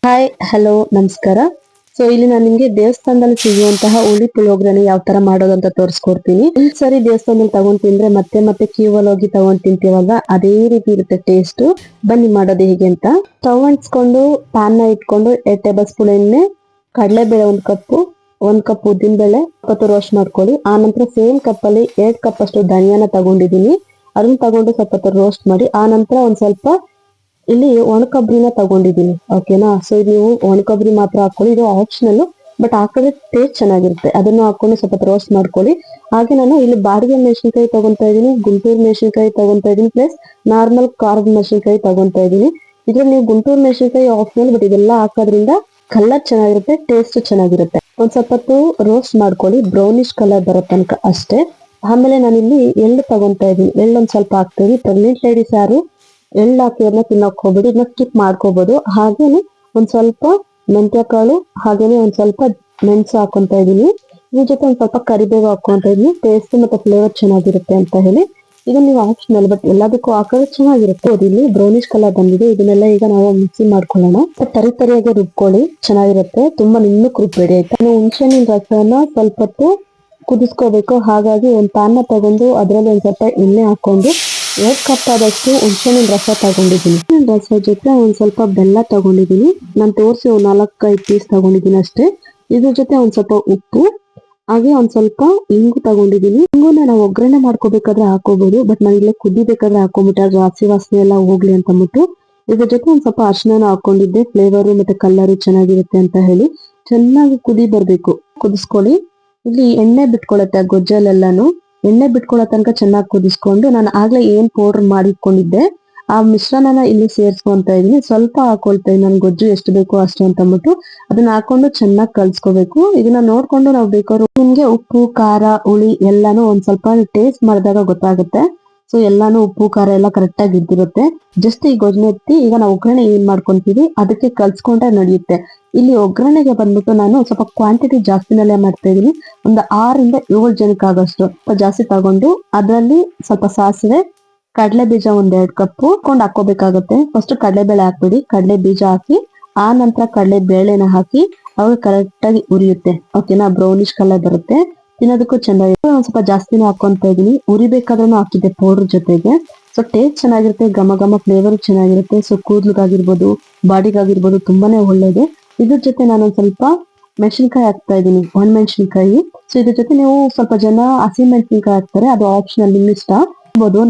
Hi hello ನಮಸ್ಕಾರ. ಇಲ್ಲಿ ನಾನು ನಿಮ್ಗೆ ದೇವಸ್ಥಾನದಲ್ಲಿ ಸಿಗುವಂತಹ ಹುಳಿ ಪುಳಿಯೋಗರೆನ ಯಾವ ತರ ಮಾಡೋದು ಅಂತ ತೋರಿಸ್ಕೊಡ್ತೀನಿ. ಒಂದ್ಸರಿ ದೇವಸ್ಥಾನದಲ್ಲಿ ತಗೊಂಡ್ ತಿಂದ್ರೆ ಮತ್ತೆ ಮತ್ತೆ ಕ್ಯೂ ಅಲ್ಲಿ ಹೋಗಿ ತಗೊಂಡ್ ತಿಂತೀವಲ್ವಾ, ಅದೇ ರೀತಿ ಇರುತ್ತೆ ಟೇಸ್ಟ್. ಬನ್ನಿ ಮಾಡೋದು ಹೇಗೆ ಅಂತ. ಸ್ಟವ್ ಅಂಟಿಸ್ಕೊಂಡು ಪ್ಯಾನ್ ನ ಇಟ್ಕೊಂಡು 2 ಟೇಬಲ್ ಸ್ಪೂನ್ ಎಣ್ಣೆ, ಕಡಲೆಬೇಳೆ 1 ಕಪ್, 1 ಕಪ್ ಉದ್ದಿನ ಬೇಳೆ ಸ್ವಲ್ಪ ರೋಸ್ಟ್ ಮಾಡ್ಕೊಳ್ಳಿ. ಆ ನಂತರ ಸೇಮ್ ಕಪ್ ಅಲ್ಲಿ 2 ಕಪ್ ಅಷ್ಟು ಧನಿಯಾನ ತಗೊಂಡಿದೀನಿ. ಅದನ್ನ ತಗೊಂಡು ಸ್ವಲ್ಪ ರೋಸ್ಟ್ ಮಾಡಿ. ಆ ನಂತರ ಒಂದ್ ಸ್ವಲ್ಪ ಇಲ್ಲಿ ಒಣಕೊಬ್ಬರಿನ ತಗೊಂಡಿದ್ದೀನಿ. ಓಕೆನಾ. ಇದು ನೀವು ಒಣಕೊಬ್ಬರಿ ಮಾತ್ರ ಹಾಕೊಳ್ಳಿ, ಇದು ಆಪ್ಷನಲ್, ಬಟ್ ಹಾಕಿದ್ರೆ ಟೇಸ್ಟ್ ಚೆನ್ನಾಗಿರುತ್ತೆ. ಅದನ್ನು ಹಾಕೊಂಡು ಸ್ವಲ್ಪ ರೋಸ್ಟ್ ಮಾಡ್ಕೊಳ್ಳಿ. ಹಾಗೆ ನಾನು ಇಲ್ಲಿ ಬಾಡಿಗೆ ಮೆಣಸಿನಕಾಯಿ ತಗೊಂತಾ ಇದೀನಿ, ಗುಂಟೂರು ಮೆಣಸಿನಕಾಯಿ ತಗೊಂತಾ ಇದೀನಿ, ಪ್ಲಸ್ ನಾರ್ಮಲ್ ಖಾರದ ಮೆಣಸಿನಕಾಯಿ ತಗೊಂತಾ ಇದೀನಿ. ಇದ್ರಲ್ಲಿ ನೀವು ಗುಂಟೂರು ಮೆಣಸಿನಕಾಯಿ ಆಪ್ಷನಲ್, ಬಟ್ ಇದೆಲ್ಲ ಹಾಕೋದ್ರಿಂದ ಕಲರ್ ಚೆನ್ನಾಗಿರುತ್ತೆ, ಟೇಸ್ಟ್ ಚೆನ್ನಾಗಿರುತ್ತೆ. ಒಂದ್ ಸ್ವಲ್ಪ ಹೊತ್ತು ರೋಸ್ಟ್ ಮಾಡ್ಕೊಳ್ಳಿ, ಬ್ರೌನಿಶ್ ಕಲರ್ ಬರೋ ತನಕ ಅಷ್ಟೇ. ಆಮೇಲೆ ನಾನಿಲ್ಲಿ ಎಳ್ಳು ತಗೊಂತಾ ಇದೀನಿ. ಎಳ್ಳೊಂದ್ ಸ್ವಲ್ಪ ಹಾಕ್ತೀನಿ. ಪ್ರೆಗ್ನೆಂಟ್ ಲೇಡೀಸ್ ಯಾರು ಎಳ್ಳು ಹಾಕಿದ್ರನ್ನ ತಿನ್ನಕ್ ಹೋಗ್ಬೇಡಿ, ಇದನ್ನ ಸ್ಕಿಪ್ ಮಾಡ್ಕೋಬಹುದು. ಹಾಗೇನೆ ಒಂದ್ ಸ್ವಲ್ಪ ಮೆಂತ್ಯ ಕಾಳು, ಹಾಗೇನೆ ಒಂದ್ ಸ್ವಲ್ಪ ಮೆಣಸು ಹಾಕೊಂತ ಇದೀನಿ. ಇದ್ರ ಜೊತೆ ಒಂದ್ ಸ್ವಲ್ಪ ಕರಿಬೇವು ಹಾಕೊಂತ ಇದೀನಿ, ಟೇಸ್ಟ್ ಮತ್ತೆ ಫ್ಲೇವರ್ ಚೆನ್ನಾಗಿರುತ್ತೆ ಅಂತ ಹೇಳಿ. ಇದನ್ನ ನೀವು ಆಪ್ಷನಲ್, ಬಟ್ ಎಲ್ಲದಕ್ಕೂ ಹಾಕಿದ್ರೆ ಚೆನ್ನಾಗಿರುತ್ತೆ. ಇಲ್ಲಿ ಬ್ರೌನಿಶ್ ಕಲರ್ ಬಂದಿದೆ. ಇದನ್ನೆಲ್ಲ ಈಗ ನಾವು ಮಿಕ್ಸಿ ಮಾಡ್ಕೊಳ್ಳೋಣ. ತರಿಯಾಗಿ ರುಬ್ಕೊಳ್ಳಿ, ಚೆನ್ನಾಗಿರುತ್ತೆ. ತುಂಬಾ ನುಣ್ಣಕ್ ರುಬ್ಬೇಡಿ ಆಯ್ತಾ. ನಾವು ಹುಣಸೆಹಣ್ಣಿನ ರಸನ ಸ್ವಲ್ಪ ಹೊತ್ತು ಕುದಿಸ್ಕೋಬೇಕು. ಹಾಗಾಗಿ ಒಂದ್ ಪ್ಯಾನ್ ನ ತಗೊಂಡು ಅದರಲ್ಲಿ ಒಂದ್ ಸ್ವಲ್ಪ ಎಣ್ಣೆ ಹಾಕೊಂಡು 2 ಕಪ್ ಆದಷ್ಟು ಹುಣಸೆಹಣ್ಣಿನ ರಸ ತಗೊಂಡಿದ್ದೀನಿ. ರಸ ಜೊತೆ ಒಂದ್ ಸ್ವಲ್ಪ ಬೆಲ್ಲ ತಗೊಂಡಿದ್ದೀನಿ. ನಾನು ತೋರಿಸಿ 4-5 ಪೀಸ್ ತಗೊಂಡಿದ್ದೀನಿ ಅಷ್ಟೇ. ಇದ್ರ ಜೊತೆ ಒಂದ್ ಸ್ವಲ್ಪ ಉಪ್ಪು, ಹಾಗೆ ಒಂದ್ ಸ್ವಲ್ಪ ಇಂಗು ತಗೊಂಡಿದ್ದೀನಿ. ಇಂಗುನ ನಾವು ಒಗ್ಗರಣೆ ಮಾಡ್ಕೋಬೇಕಾದ್ರೆ ಹಾಕೋಬಹುದು, ಬಟ್ ನಾನು ಇಲ್ಲೇ ಕುದಿಬೇಕಾದ್ರೆ ಹಾಕೊಂಡ್ಬಿಟ್ಟೆ, ಅದು ಹಸಿ ವಾಸನೆ ಎಲ್ಲ ಹೋಗ್ಲಿ ಅಂತ ಅಂದ್ಬಿಟ್ಟು. ಇದ್ರ ಜೊತೆ ಒಂದ್ ಸ್ವಲ್ಪ ಅರಿಶಿನ ಹಾಕೊಂಡಿದ್ದೆ, ಫ್ಲೇವರ್ ಮತ್ತೆ ಕಲರ್ ಚೆನ್ನಾಗಿರುತ್ತೆ ಅಂತ ಹೇಳಿ. ಚೆನ್ನಾಗಿ ಕುದಿ ಬರ್ಬೇಕು, ಕುದಿಸ್ಕೊಳ್ಳಿ. ಇಲ್ಲಿ ಎಣ್ಣೆ ಬಿಟ್ಕೊಳತ್ತೆ ಗೊಜ್ಜಲ್ಲೆಲ್ಲಾನು. ಎಣ್ಣೆ ಬಿಟ್ಕೊಳ್ಳೋ ತನಕ ಚೆನ್ನಾಗಿ ಕುದಿಸ್ಕೊಂಡು, ನಾನು ಆಗ್ಲೇ ಏನ್ ಪೌಡರ್ ಮಾಡಿಟ್ಕೊಂಡಿದ್ದೆ ಆ ಮಿಶ್ರಣನ ಇಲ್ಲಿ ಸೇರ್ಸ್ಕೊಂತ ಇದೀನಿ. ಸ್ವಲ್ಪ ಹಾಕೊಳ್ತಾ ಇದೀನಿ, ನನ್ ಗೊಜ್ಜು ಎಷ್ಟು ಬೇಕೋ ಅಷ್ಟು ಅಂತ ಅಂದ್ಬಿಟ್ಟು. ಅದನ್ನ ಹಾಕೊಂಡು ಚೆನ್ನಾಗಿ ಕಲ್ಸ್ಕೋಬೇಕು. ಇದನ್ನ ನೋಡ್ಕೊಂಡು ನಾವು ಬೇಕಾದ್ರೂ ನಿಮ್ಗೆ ಉಪ್ಪು ಖಾರ ಹುಳಿ ಎಲ್ಲಾನು ಒಂದ್ ಸ್ವಲ್ಪ ಟೇಸ್ಟ್ ಮಾಡಿದಾಗ ಗೊತ್ತಾಗುತ್ತೆ. ಎಲ್ಲಾನು ಉಪ್ಪು ಖಾರ ಎಲ್ಲ ಕರೆಕ್ಟ್ ಆಗಿ ಇದ್ದಿರುತ್ತೆ. ಜಸ್ಟ್ ಈ ಗೊಜ್ಜನ್ನ ಎತ್ತಿ ಈಗ ನಾವು ಒಗ್ಗರಣೆ ಏನ್ ಮಾಡ್ಕೊಂತೀವಿ ಅದಕ್ಕೆ ಕಲ್ಸ್ಕೊಂಡ್ರೆ ನಡೆಯುತ್ತೆ. ಇಲ್ಲಿ ಒಗ್ಗರಣೆಗೆ ಬಂದ್ಬಿಟ್ಟು ನಾನು ಸ್ವಲ್ಪ ಕ್ವಾಂಟಿಟಿ ಜಾಸ್ತಿನಲ್ಲೇ ಮಾಡ್ತಾ ಇದೀನಿ. ಒಂದು 6-7 ಜನಕ್ಕೆ ಆಗೋಷ್ಟು ಜಾಸ್ತಿ ತಗೊಂಡು ಅದರಲ್ಲಿ ಸ್ವಲ್ಪ ಸಾಸಿವೆ, ಕಡಲೆ ಬೀಜ 1-2 ಕಪ್ ಹಾಕೋಬೇಕಾಗುತ್ತೆ. ಫಸ್ಟ್ ಕಡಲೆಬೇಳೆ ಹಾಕ್ಬಿಡಿ, ಕಡಲೆ ಬೀಜ ಹಾಕಿ ಆ ನಂತರ ಕಡಲೆ ಬೇಳೆನ ಹಾಕಿ ಅವಾಗ ಕರೆಕ್ಟ್ ಆಗಿ ಉರಿಯುತ್ತೆ. ಓಕೆನಾ. ಬ್ರೌನಿಶ್ ಕಲರ್ ಬರುತ್ತೆ, ತಿನ್ನೋದಕ್ಕೂ ಚೆನ್ನಾಗಿರುತ್ತೆ. ಒಂದ್ ಸ್ವಲ್ಪ ಜಾಸ್ತಿನೇ ಹಾಕೊಂತ ಇದೀನಿ. ಉರಿಬೇಕಾದ್ರೂ ಹಾಕಿದ್ದೆ ಪೌಡರ್ ಜೊತೆಗೆ. ಟೇಸ್ಟ್ ಚೆನ್ನಾಗಿರುತ್ತೆ, ಘಮ ಘಮ ಫ್ಲೇವರ್ ಚೆನ್ನಾಗಿರುತ್ತೆ. ಕೂದ್ಲಿಗಾಗಿರ್ಬೋದು, ಬಾಡಿಗಾಗಿರ್ಬೋದು ತುಂಬಾನೇ ಒಳ್ಳೇದು. ಇದ್ರ ಜೊತೆ ನಾನೊಂದ್ ಸ್ವಲ್ಪ ಮೆಣಸಿನ್ಕಾಯಿ ಹಾಕ್ತಾ ಇದೀನಿ, ಒಣಮೆಣಸಿನ್ಕಾಯಿ. ಇದ್ರ ಜೊತೆ ನೀವು ಸ್ವಲ್ಪ ಜನ ಹಸಿ ಮೆಣಸಿನ್ಕಾಯಿ ಹಾಕ್ತಾರೆ, ಅದು ಆಪ್ಷನಲ್, ನಿಮ್ ಇಷ್ಟ.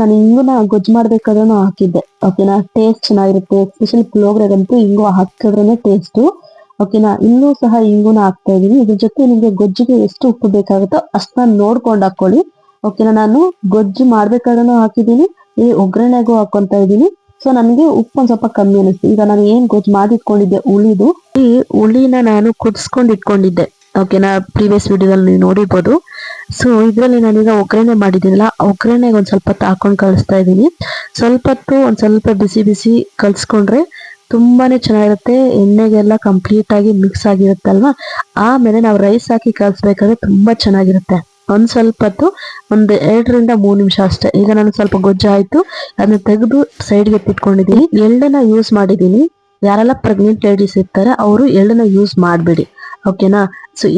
ನಾನು ಇಂಗುನ ಗೊಜ್ಜು ಮಾಡ್ಬೇಕಾದ್ರೂ ಹಾಕಿದ್ದೆ. ಓಕೆನಾ. ಟೇಸ್ಟ್ ಚೆನ್ನಾಗಿರುತ್ತೆ, ಎಸ್ಪೆಷಲಿ ಪುಳಿಯೋಗರೆಗಂತೂ ಇಂಗು ಹಾಕಿದ್ರೇನೆ ಟೇಸ್ಟ್. ಓಕೆನಾ. ಇನ್ನೂ ಸಹ ಇಂಗುನ ಹಾಕ್ತಾ ಇದೀನಿ. ಇದ್ರ ಜೊತೆ ನಿಮ್ಗೆ ಗೊಜ್ಜಿಗೆ ಎಷ್ಟು ಉಪ್ಪು ಬೇಕಾಗುತ್ತೋ ಅಷ್ಟನ್ನ ನೋಡ್ಕೊಂಡು ಹಾಕೊಳ್ಳಿ. ಓಕೆನಾ. ನಾನು ಗೊಜ್ಜು ಮಾಡ್ಬೇಕಾದ್ರೂ ಹಾಕಿದೀನಿ, ಈ ಒಗ್ಗರಣೆಗೂ ಹಾಕೊಂತ ಇದೀನಿ. ನನಗೆ ಉಪ್ಪು ಒಂದ್ ಸ್ವಲ್ಪ ಕಮ್ಮಿ ಅನಿಸ್ತು. ಈಗ ನಾನು ಏನ್ ಗೊಜ್ಜು ಮಾಡಿಟ್ಕೊಂಡಿದ್ದೆ ಹುಳಿದು, ಈ ಹುಳಿನ ನಾನು ಕುದಿಸ್ಕೊಂಡು ಇಟ್ಕೊಂಡಿದ್ದೆ. ಓಕೆನಾ. ಪ್ರೀವಿಯಸ್ ವಿಡಿಯೋದಲ್ಲಿ ನೀವು ನೋಡಿರ್ಬೋದು. ಇದ್ರಲ್ಲಿ ನಾನೀಗ ಒಗ್ಗರಣೆ ಮಾಡಿದ್ದೀನಲ್ಲ, ಒಗ್ಗರಣೆಗೆ ಒಂದ್ ಸ್ವಲ್ಪ ಹಾಕೊಂಡು ಕಳಿಸ್ತಾ ಇದೀನಿ. ಸ್ವಲ್ಪ ಹೊತ್ತು ಒಂದ್ ಸ್ವಲ್ಪ ಬಿಸಿ ಬಿಸಿ ಕಲ್ಸ್ಕೊಂಡ್ರೆ ತುಂಬಾನೇ ಚೆನ್ನಾಗಿರುತ್ತೆ. ಎಣ್ಣೆಗೆಲ್ಲ ಕಂಪ್ಲೀಟ್ ಆಗಿ ಮಿಕ್ಸ್ ಆಗಿರುತ್ತಲ್ವಾ. ಆಮೇಲೆ ನಾವು ರೈಸ್ ಹಾಕಿ ಕಲ್ಸ್ಬೇಕಾದ್ರೆ ತುಂಬಾ ಚೆನ್ನಾಗಿರುತ್ತೆ. ಒಂದ್ ಸ್ವಲ್ಪ ಹೊತ್ತು, 2-3 ನಿಮಿಷ ಅಷ್ಟೇ. ಈಗ ನಾನು ಸ್ವಲ್ಪ ಗೊಜ್ಜು ಆಯ್ತು, ಅದನ್ನ ತೆಗೆದು ಸೈಡ್ಗೆ ಎತ್ತಿಟ್ಕೊಂಡಿದೀನಿ. ಎಳ್ಳನ್ನ ಯೂಸ್ ಮಾಡಿದೀನಿ. ಯಾರೆಲ್ಲ ಪ್ರೆಗ್ನೆಂಟ್ ಲೇಡೀಸ್ ಇರ್ತಾರೆ ಅವರು ಎಳ್ಳನ್ನ ಯೂಸ್ ಮಾಡ್ಬೇಡಿ. ಓಕೆನಾ.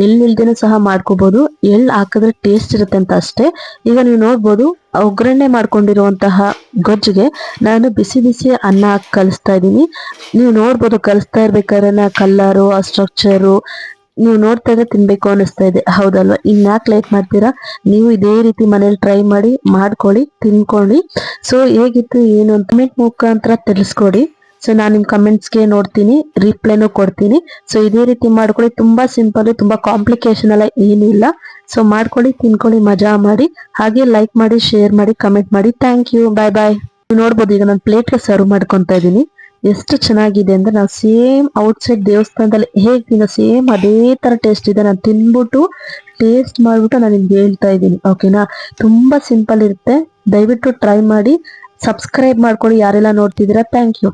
ಎಳ್ಳಿಲ್ದೇನೆ ಸಹ ಮಾಡ್ಕೋಬಹುದು, ಎಳ್ಳು ಹಾಕಿದ್ರೆ ಟೇಸ್ಟ್ ಇರುತ್ತೆ ಅಂತ ಅಷ್ಟೇ. ಈಗ ನೀವು ನೋಡ್ಬೋದು, ಒಗ್ಗರಣೆ ಮಾಡ್ಕೊಂಡಿರುವಂತಹ ಗೊಜ್ಜಿಗೆ ನಾನು ಬಿಸಿ ಬಿಸಿ ಅನ್ನ ಹಾಕಿ ಕಲಿಸ್ತಾ ಇದ್ದೀನಿ. ನೀವು ನೋಡ್ಬೋದು, ಕಲಿಸ್ತಾ ಇರ್ಬೇಕಾದ್ರೆ ಕಲರು, ಆ ಸ್ಟ್ರಕ್ಚರು ನೀವು ನೋಡ್ತಾ ಇದ್ರೆ ತಿನ್ಬೇಕು ಅನಿಸ್ತಾ ಇದೆ, ಹೌದಲ್ವಾ. ಇನ್ಯಾಕೆ ಲೇಟ್ ಮಾಡ್ತೀರಾ, ನೀವು ಇದೇ ರೀತಿ ಮನೇಲಿ ಟ್ರೈ ಮಾಡಿ, ಮಾಡ್ಕೊಳ್ಳಿ, ತಿನ್ಕೊಳ್ಳಿ. ಹೇಗಿತ್ತು ಏನು ಅಂತ ಕಮೆಂಟ್ ಮುಖಾಂತರ ತಿಳಿಸ್ಕೊಡಿ. ನಾನು ನಿಮ್ ಕಮೆಂಟ್ಸ್ಗೆ ನೋಡ್ತೀನಿ, ರಿಪ್ಲೈನು ಕೊಡ್ತೀನಿ. ಇದೇ ರೀತಿ ಮಾಡ್ಕೊಳ್ಳಿ. ತುಂಬಾ ಸಿಂಪಲ್, ತುಂಬಾ ಕಾಂಪ್ಲಿಕೇಶನ್ ಎಲ್ಲ ಏನಿಲ್ಲ. ಮಾಡ್ಕೊಳ್ಳಿ, ತಿನ್ಕೊಳ್ಳಿ, ಮಜಾ ಮಾಡಿ. ಹಾಗೆ ಲೈಕ್ ಮಾಡಿ, ಶೇರ್ ಮಾಡಿ, ಕಮೆಂಟ್ ಮಾಡಿ. ಥ್ಯಾಂಕ್ ಯು, ಬಾಯ್ ಬಾಯ್. ನೋಡ್ಬೋದು, ಈಗ ನಾನು ಪ್ಲೇಟ್ಗೆ ಸರ್ವ್ ಮಾಡ್ಕೊಂತ ಇದ್ದೀನಿ. ಎಷ್ಟು ಚೆನ್ನಾಗಿದೆ ಅಂದ್ರೆ, ನಾವು ಸೇಮ್ ಔಟ್ಸೈಡ್ ದೇವಸ್ಥಾನದಲ್ಲಿ ಹೇಗೆ ಸೇಮ್ ಅದೇ ತರ ಟೇಸ್ಟ್ ಇದೆ. ನಾನು ತಿನ್ಬಿಟ್ಟು ಟೇಸ್ಟ್ ಮಾಡ್ಬಿಟ್ಟು ನಾನು ನಿಮ್ಗೆ ಹೇಳ್ತಾ ಇದ್ದೀನಿ. ಓಕೆನಾ. ತುಂಬಾ ಸಿಂಪಲ್ ಇರುತ್ತೆ, ದಯವಿಟ್ಟು ಟ್ರೈ ಮಾಡಿ. ಸಬ್ಸ್ಕ್ರೈಬ್ ಮಾಡ್ಕೊಳ್ಳಿ ಯಾರೆಲ್ಲ ನೋಡ್ತಿದ್ದೀರಾ. Thank you.